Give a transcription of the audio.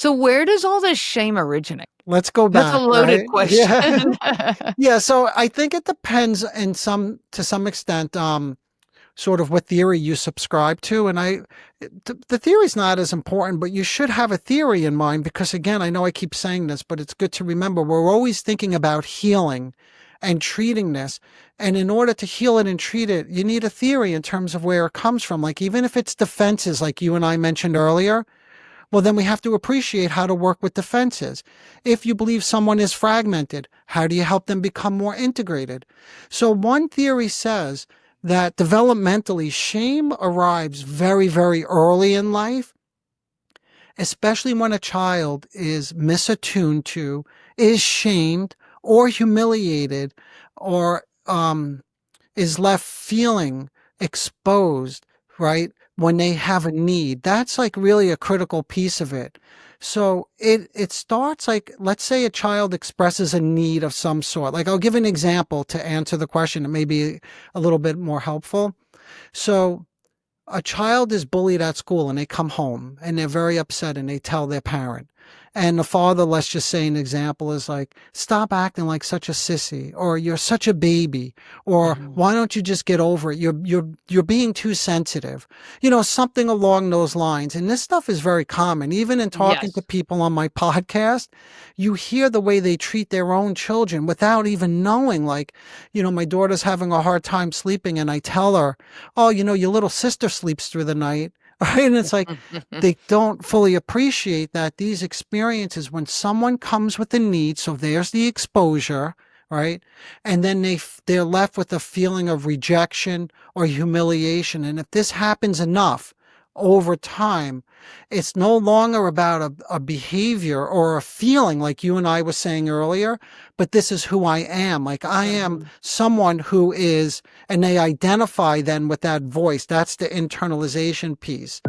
So where does all this shame originate? Let's go That's a back, loaded right? Yeah. question. Yeah, so I think it depends to some extent, sort of what theory you subscribe to. And the theory's not as important, but you should have a theory in mind because, again, I know I keep saying this, but it's good to remember we're always thinking about healing and treating this. And in order to heal it and treat it, you need a theory in terms of where it comes from. Like, even if it's defenses, like you and I mentioned earlier, well, then we have to appreciate how to work with defenses. If you believe someone is fragmented, how do you help them become more integrated? So one theory says that developmentally, shame arrives very, very early in life, especially when a child is misattuned to, is shamed or humiliated, or is left feeling exposed, right? When they have a need. That's like really a critical piece of it. So it starts like, let's say a child expresses a need of some sort. Like, I'll give an example to answer the question. It may be a little bit more helpful. So a child is bullied at school and they come home and they're very upset and they tell their parent. And the father, let's just say an example is like, stop acting like such a sissy, or you're such a baby, or Mhm. why don't you just get over it? You're being too sensitive, something along those lines. And this stuff is very common. Even in talking to Yes. people on my podcast, you hear the way they treat their own children without even knowing. Like, my daughter's having a hard time sleeping and I tell her, oh, your little sister sleeps through the night. Right. And it's like, they don't fully appreciate that these experiences, when someone comes with a need, so there's the exposure, right? And then they're left with a feeling of rejection or humiliation. And if this happens enough over time, it's no longer about a behavior or a feeling like you and I were saying earlier, but this is who I am. Like, I am Mhm. someone who is, and they identify then with that voice. That's the internalization piece.